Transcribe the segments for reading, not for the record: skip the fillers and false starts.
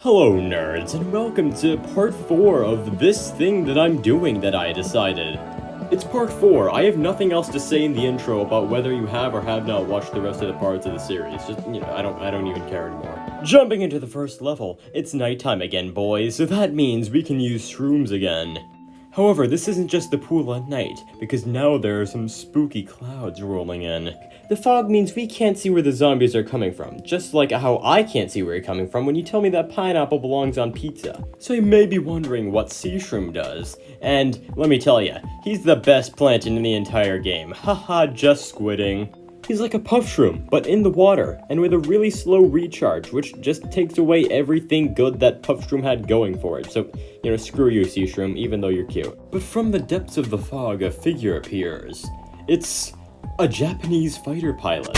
Hello nerds, and welcome to part 4 of this thing that I'm doing that I decided. It's part 4, I have nothing else to say in the intro about whether you have or have not watched the rest of the parts of the series, just, I don't even care anymore. Jumping into the first level, it's nighttime again boys, so that means we can use shrooms again. However, this isn't just the pool at night, because now there are some spooky clouds rolling in. The fog means we can't see where the zombies are coming from, just like how I can't see where you're coming from when you tell me that pineapple belongs on pizza. So you may be wondering what Shroom does, and let me tell ya, he's the best plant in the entire game. Haha, just squidding. He's like a puff shroom, but in the water, and with a really slow recharge, which just takes away everything good that puff shroom had going for it. So, screw you, Shroom, even though you're cute. But from the depths of the fog, a figure appears. It's a Japanese fighter pilot.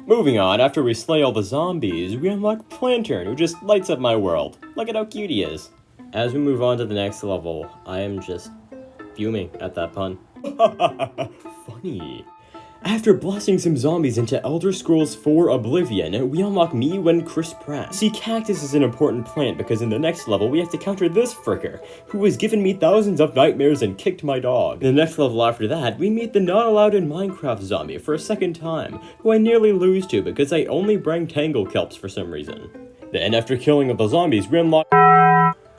Moving on, after we slay all the zombies, we unlock Plantern, who just lights up my world. Look at how cute he is. As we move on to the next level, I am just fuming at that pun. Funny. After blasting some zombies into Elder Scrolls 4 Oblivion, we unlock Me when Chris Pratt. See, cactus is an important plant because in the next level we have to counter this fricker, who has given me thousands of nightmares and kicked my dog. In the next level after that, we meet the Not Allowed in Minecraft zombie for a second time, who I nearly lose to because I only bring Tangle Kelps for some reason. Then after killing all the zombies, we unlock...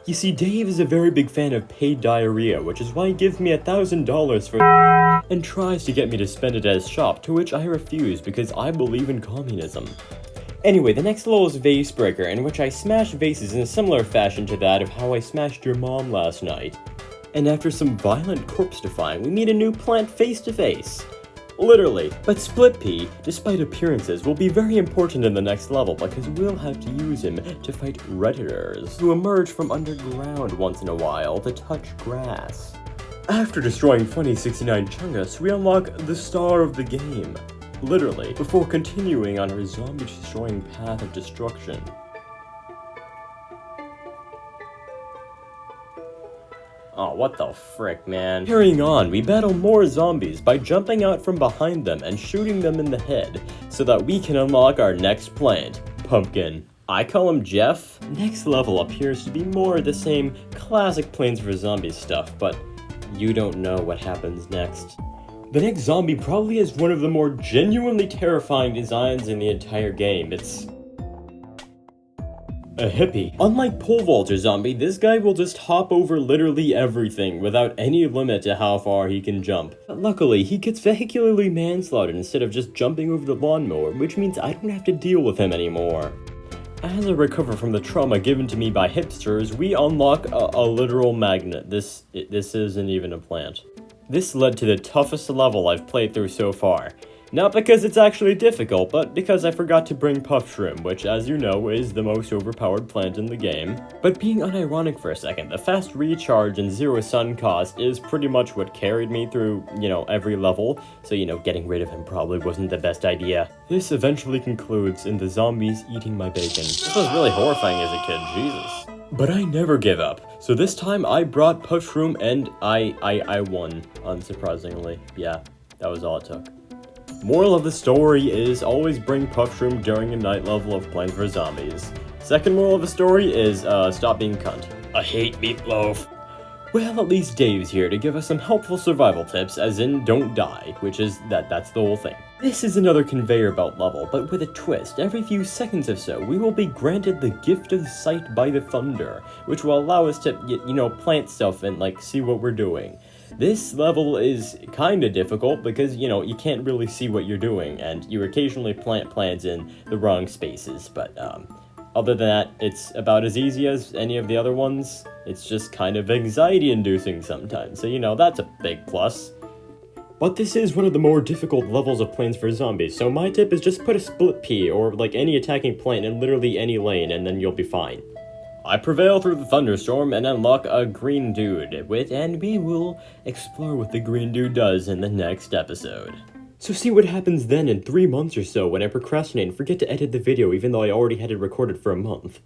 You see, Dave is a very big fan of paid diarrhea, which is why he gives me $1,000 for and tries to get me to spend it at his shop, to which I refuse because I believe in communism. Anyway, the next level is Vase Breaker, in which I smash vases in a similar fashion to that of how I smashed your mom last night. And after some violent corpse defying, we meet a new plant face to face. Literally. But Split Pea, despite appearances, will be very important in the next level because we'll have to use him to fight Redditors, who emerge from underground once in a while to touch grass. After destroying Funny 69 Chungus, we unlock the star of the game. Literally, before continuing on our zombie-destroying path of destruction. Oh, what the frick, man. Carrying on, we battle more zombies by jumping out from behind them and shooting them in the head, so that we can unlock our next plant, Pumpkin. I call him Jeff. Next level appears to be more of the same classic Plains for Zombies stuff, but you don't know what happens next. The next zombie probably has one of the more genuinely terrifying designs in the entire game. It's a hippie. Unlike Pole Vaulter Zombie, this guy will just hop over literally everything without any limit to how far he can jump. But luckily, he gets vehicularly manslaughtered instead of just jumping over the lawnmower, which means I don't have to deal with him anymore. As I recover from the trauma given to me by hipsters, we unlock a literal magnet. This isn't even a plant. This led to the toughest level I've played through so far. Not because it's actually difficult, but because I forgot to bring Puff Shroom, which, as you know, is the most overpowered plant in the game. But being unironic for a second, the fast recharge and zero sun cost is pretty much what carried me through, every level, so, getting rid of him probably wasn't the best idea. This eventually concludes in the zombies eating my bacon. This was really horrifying as a kid, Jesus. But I never give up, so this time I brought Puff Shroom and I won, unsurprisingly. Yeah, that was all it took. Moral of the story is always bring Puff Shroom during a night level of Plains for Zombies. Second moral of the story is stop being a cunt. I hate meatloaf. Well, at least Dave's here to give us some helpful survival tips, as in don't die, which is that's the whole thing. This is another conveyor belt level, but with a twist. Every few seconds or so, we will be granted the gift of sight by the thunder, which will allow us to, plant stuff and, see what we're doing. This level is kinda difficult because, you can't really see what you're doing, and you occasionally plant plants in the wrong spaces, but, other than that, it's about as easy as any of the other ones. It's just kind of anxiety-inducing sometimes, so, that's a big plus. But this is one of the more difficult levels of Plains for Zombies, so my tip is just put a Split Pea or, any attacking plant in literally any lane, and then you'll be fine. I prevail through the thunderstorm and unlock a green dude, and we will explore what the green dude does in the next episode. So see what happens then in 3 months or so when I procrastinate and forget to edit the video even though I already had it recorded for a month.